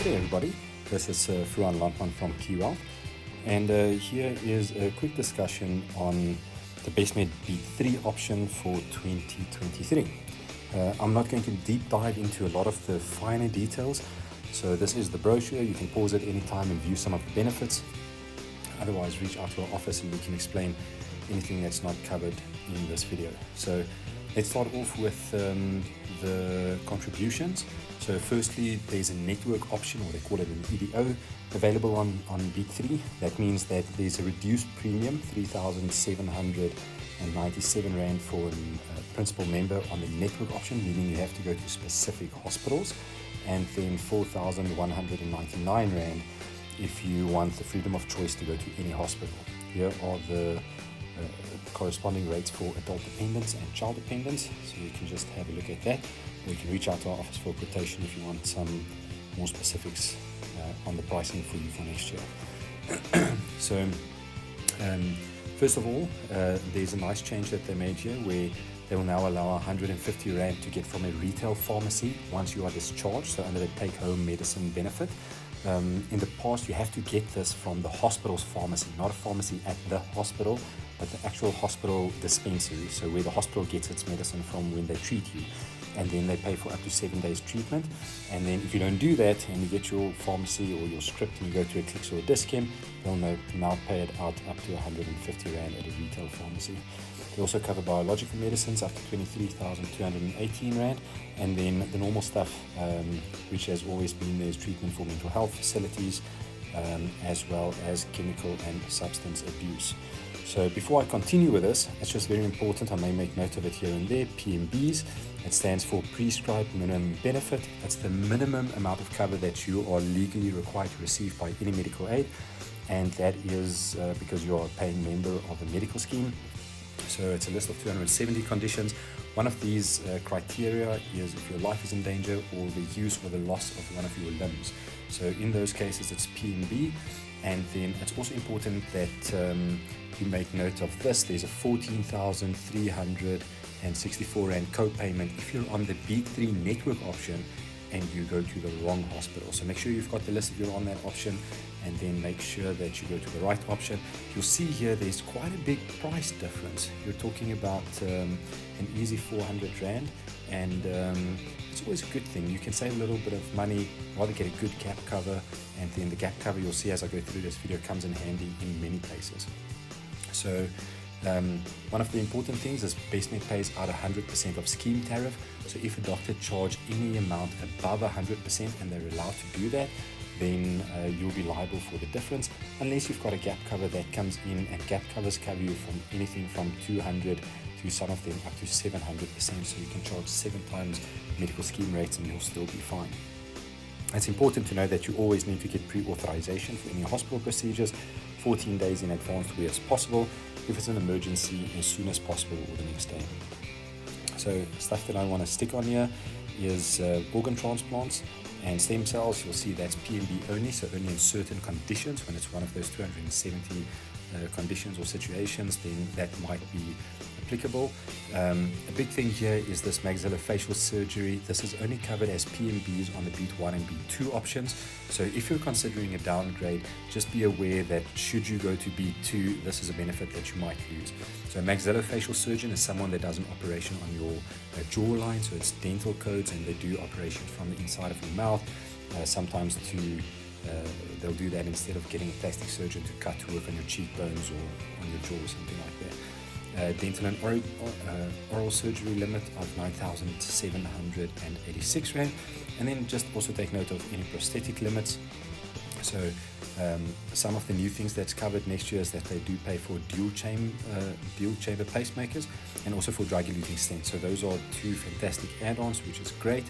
Hey everybody, this is Fuan Lampman from Keywealth, and here is a quick discussion on the Bestmed Beat 3 option for 2023. I'm not going to deep dive into a lot of the finer details, so this is the brochure. You can pause at any time and view some of the benefits. Otherwise, reach out to our office and we can explain anything that's not covered in this video. So let's start off with the contributions. So firstly, there's a network option, or they call it an EDO, available on Beat 3. That means that there's a reduced premium, 3,797 Rand for a principal member on the network option, meaning you have to go to specific hospitals, and then 4,199 Rand if you want the freedom of choice to go to any hospital. Here are the corresponding rates for adult dependents and child dependents, so you can just have a look at that, or you can reach out to our office for quotation if you want some more specifics on the pricing for you for next year. So first of all, there's a nice change that they made here where they will now allow 150 Rand to get from a retail pharmacy once you are discharged, so under the take-home medicine benefit. In the past, you have to get this from the hospital's pharmacy, not a pharmacy at the hospital, but the actual hospital dispensary, so where the hospital gets its medicine from when they treat you. And then they pay for up to 7 days treatment. And then if you don't do that and you get your pharmacy or your script and you go to a Clicks or a Discount, they'll now pay it out up to 150 Rand at a retail pharmacy. They also cover biological medicines up to 23,218 Rand. And then the normal stuff, which has always been there, is treatment for mental health facilities, as well as chemical and substance abuse. So before I continue with this, it's just very important, I may make note of it here and there, PMBs. It stands for Prescribed Minimum Benefit. That's the minimum amount of cover that you are legally required to receive by any medical aid, and that is because you are a paying member of a medical scheme. So it's a list of 270 conditions. One of these criteria is if your life is in danger or the use or the loss of one of your limbs. So in those cases, it's PMB. And then it's also important that you make note of this. There's a 14,364 Rand co-payment if you're on the Beat 3 network option and you go to the wrong hospital. So make sure you've got the list if you're on that option, and then make sure that you go to the right option. You'll see here there's quite a big price difference. You're talking about an easy 400 Rand, and it's always a good thing. You can save a little bit of money, rather get a good gap cover, and then the gap cover, you'll see as I go through this video, comes in handy in many places. So one of the important things is Bestmed pays out 100% of scheme tariff. So if a doctor charges any amount above 100% and they're allowed to do that, then you'll be liable for the difference, unless you've got a gap cover that comes in, and gap covers cover you from anything from 200 to some of them up to 700%, so you can charge 7 times medical scheme rates and you'll still be fine. It's important to know that you always need to get pre-authorization for any hospital procedures 14 days in advance where it's possible. If it's an emergency, as soon as possible or the next day. So stuff that I want to stick on here is organ transplants and stem cells. You'll see that's PMB only, so only in certain conditions. When it's one of those 270 conditions or situations, then that might be applicable. A big thing here is this maxillofacial surgery. This is only covered as PMBs on the Beat 1 and Beat 2 options. So if you're considering a downgrade, just be aware that should you go to Beat 2, this is a benefit that you might lose. So a maxillofacial surgeon is someone that does an operation on your jawline, so it's dental codes, and they do operations from the inside of your mouth. Sometimes they'll do that instead of getting a plastic surgeon to cut to work on your cheekbones or on your jaw or something like that. Dental and oral surgery limit of 9,786 Rand, and then just also take note of any prosthetic limits. So some of the new things that's covered next year is that they do pay for dual chamber pacemakers and also for drug-eluting stents. So those are 2 fantastic add-ons, which is great.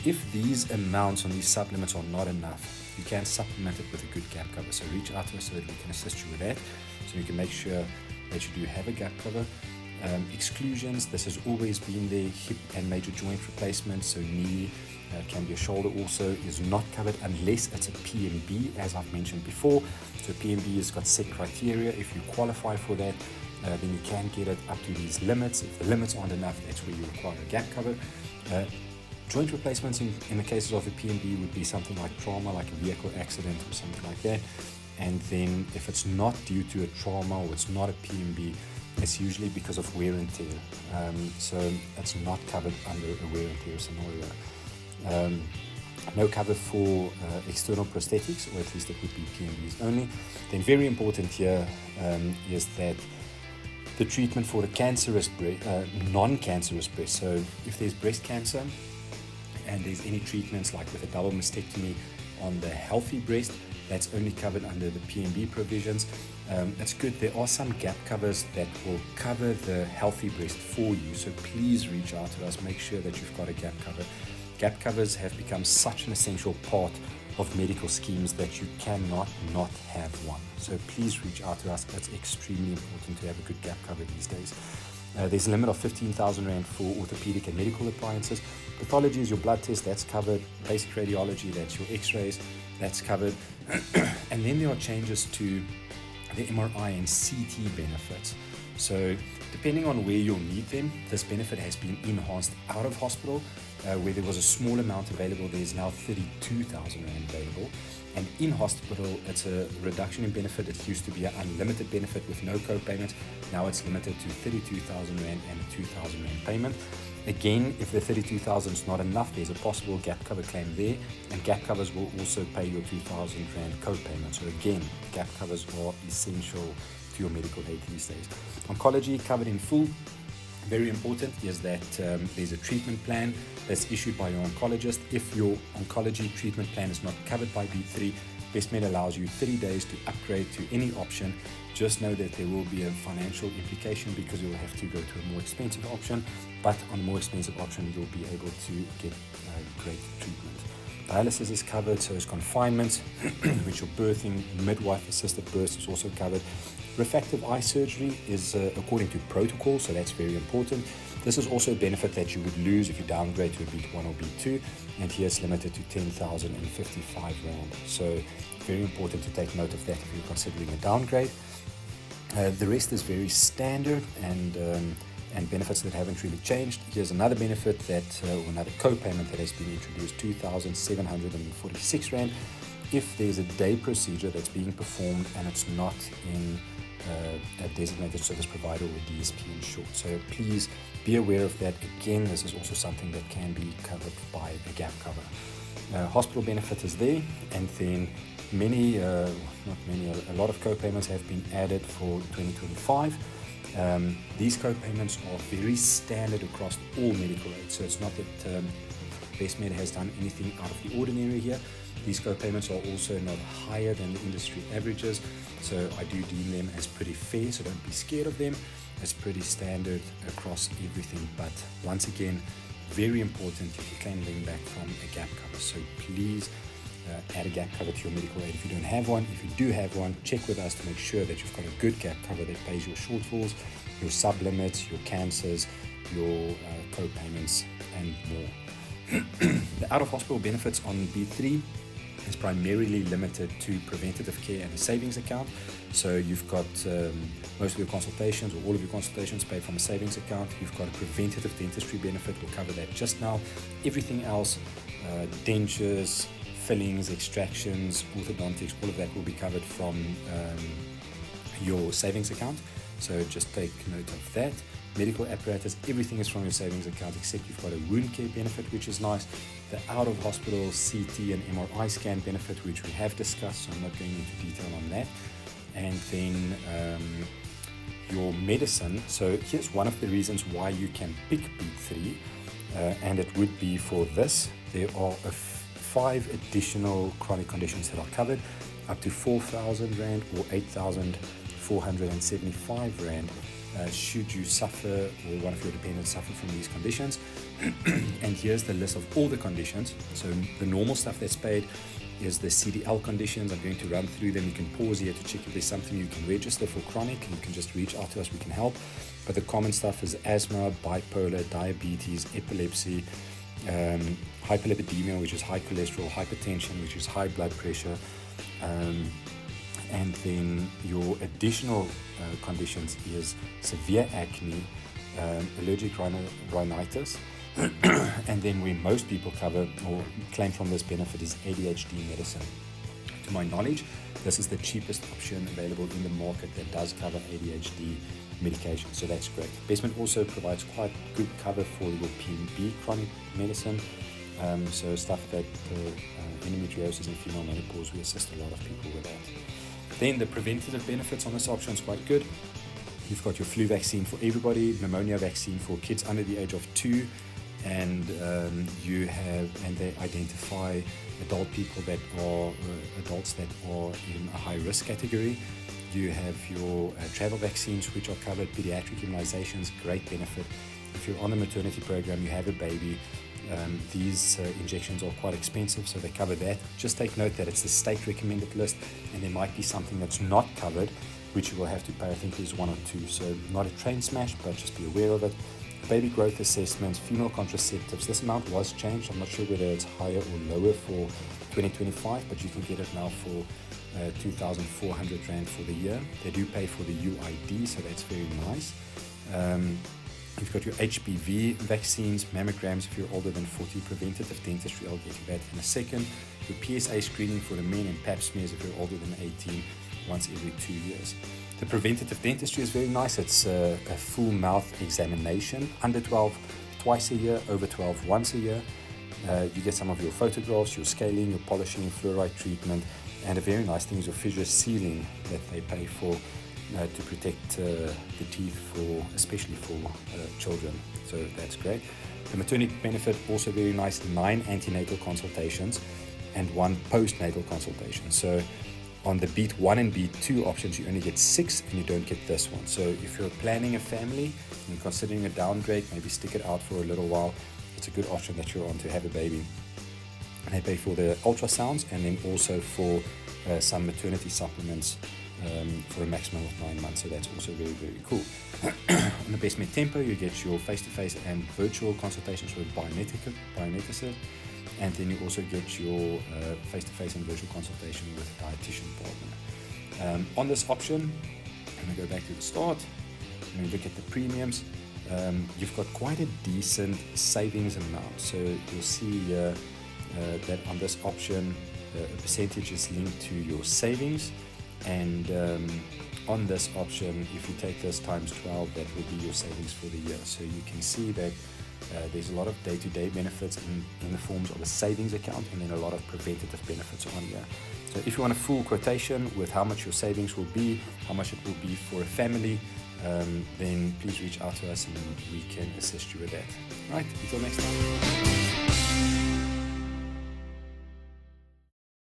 If these amounts on these sub-limits are not enough, you can supplement it with a good gap cover. So reach out to us so that we can assist you with that, so you can make sure that you do have a gap cover. Exclusions, this has always been there. Hip and major joint replacement, so knee, can be a shoulder also, is not covered unless it's a PMB, as I've mentioned before. So PMB has got set criteria. If you qualify for that, then you can get it up to these limits. If the limits aren't enough, that's where you require a gap cover. Joint replacements in the cases of a PMB would be something like trauma, like a vehicle accident or something like that. And then if it's not due to a trauma or it's not a PMB, it's usually because of wear and tear. So it's not covered under a wear and tear scenario. No cover for external prosthetics, or at least it would be PMBs only. Then very important here is that the treatment for the cancerous non-cancerous breast. So if there's breast cancer and there's any treatments like with a double mastectomy on the healthy breast, that's only covered under the PMB provisions. It's good. There are some gap covers that will cover the healthy breast for you. So please reach out to us. Make sure that you've got a gap cover. Gap covers have become such an essential part of medical schemes that you cannot not have one. So please reach out to us. It's extremely important to have a good gap cover these days. There's a limit of 15,000 Rand for orthopedic and medical appliances. Pathology is your blood test, that's covered. Basic radiology, that's your x-rays, that's covered. And then there are changes to the MRI and CT benefits. So depending on where you'll need them, this benefit has been enhanced out of hospital. Where there was a small amount available, there's now 32,000 Rand available. And in hospital, it's a reduction in benefit. It used to be an unlimited benefit with no co-payment. Now it's limited to 32,000 Rand and a 2,000 Rand payment. Again, if the 32,000 is not enough, there's a possible gap cover claim there, and gap covers will also pay your 2,000 Rand co-payment. So again, gap covers are essential to your medical aid these days. Oncology covered in full. Very important is that there's a treatment plan that's issued by your oncologist. If your oncology treatment plan is not covered by Beat3, Bestmed allows you 30 days to upgrade to any option. Just know that there will be a financial implication because you'll have to go to a more expensive option, but on a more expensive option, you'll be able to get great treatment. Dialysis is covered, so is confinement, which your birthing, midwife-assisted birth is also covered. Refractive eye surgery is according to protocol, so that's very important. This is also a benefit that you would lose if you downgrade to a Beat 1 or Beat 2, and here it's limited to 10,055 Rand. So very important to take note of that if you're considering a downgrade. The rest is very standard and benefits that haven't really changed. Here's another benefit or another co-payment that has been introduced, 2,746 Rand. If there's a day procedure that's being performed and it's not in a designated service provider or a DSP in short. So please be aware of that. Again, this is also something that can be covered by a gap cover. Hospital benefit is there, and then a lot of co-payments have been added for 2025. These co-payments are very standard across all medical aids, so it's not that Bestmed has done anything out of the ordinary here. These co-payments are also not higher than the industry averages, so I do deem them as pretty fair, so don't be scared of them. It's pretty standard across everything, but once again, very important, you can claim them back from a gap cover. So please add a gap cover to your medical aid if you don't have one. If you do have one, check with us to make sure that you've got a good gap cover that pays your shortfalls, your sublimits, your cancers, your co-payments, and more. The out-of-hospital benefits on Beat3 is primarily limited to preventative care and a savings account. So you've got most of your consultations or all of your consultations paid from a savings account. You've got a preventative dentistry benefit. We'll cover that just now. Everything else, dentures, fillings, extractions, orthodontics, all of that will be covered from your savings account. So just take note of that. Medical apparatus, everything is from your savings account except you've got a wound care benefit, which is nice. The out-of-hospital CT and MRI scan benefit, which we have discussed, so I'm not going into detail on that. And then your medicine. So here's one of the reasons why you can pick Beat3, and it would be for this. There are 5 additional chronic conditions that are covered, up to 4,000 Rand or 8,475 Rand. Should you suffer or one of your dependents suffer from these conditions. And here's the list of all the conditions. So the normal stuff that's paid is the CDL conditions. I'm going to run through them. You can pause here to check if there's something you can register for chronic, and you can just reach out to us, we can help. But the common stuff is asthma, bipolar, diabetes, epilepsy, hyperlipidemia, which is high cholesterol, hypertension, which is high blood pressure, and then your additional conditions is severe acne, allergic rhinitis, And then where most people cover or claim from this benefit is ADHD medicine. To my knowledge, this is the cheapest option available in the market that does cover ADHD medication, so that's great. Bestmed also provides quite good cover for your PMB chronic medicine, so stuff that endometriosis and female menopause, we assist a lot of people with that. Then the preventative benefits on this option is quite good. You've got your flu vaccine for everybody, pneumonia vaccine for kids under the age of 2, and they identify adults that are in a high risk category. You have your travel vaccines, which are covered, pediatric immunizations, great benefit. If you're on the maternity program, you have a baby, these injections are quite expensive, so they cover that. Just take note that it's the state recommended list, and there might be something that's not covered, which you will have to pay. I think there's 1 or 2, so not a train smash, but just be aware of it. Baby growth assessments, female contraceptives, this amount was changed. I'm not sure whether it's higher or lower for 2025, but you can get it now for 2,400 Rand for the year. They do pay for the UID, so that's very nice. You've got your HPV vaccines, mammograms if you're older than 40, preventative dentistry, I'll get to that in a second. Your PSA screening for the men and pap smears if you're older than 18, once every 2 years. The preventative dentistry is very nice. It's a full mouth examination, under 12 twice a year, over 12 once a year. You get some of your photographs, your scaling, your polishing, fluoride treatment, and a very nice thing is your fissure sealing that they pay for to protect the teeth, especially for children. So that's great. The maternity benefit, also very nice, 9 antenatal consultations and 1 postnatal consultation. So on the Beat 1 and Beat 2 options, you only get 6 and you don't get this one. So if you're planning a family and considering a downgrade, maybe stick it out for a little while, it's a good option that you're on to have a baby. And they pay for the ultrasounds and then also for some maternity supplements for a maximum of 9 months. So that's also very, very cool. On the Bestmed Tempo, you get your face-to-face and virtual consultations with biometricians. And then you also get your face-to-face and virtual consultation with a dietitian partner. On this option, I'm going to go back to the start. When you look at the premiums, you've got quite a decent savings amount. So you'll see that on this option, a percentage is linked to your savings. And on this option, if you take this times 12, that will be your savings for the year. So you can see that there's a lot of day-to-day benefits in the forms of a savings account, and then a lot of preventative benefits on here. So if you want a full quotation with how much your savings will be, how much it will be for a family, then please reach out to us and we can assist you with that. Right, until next time.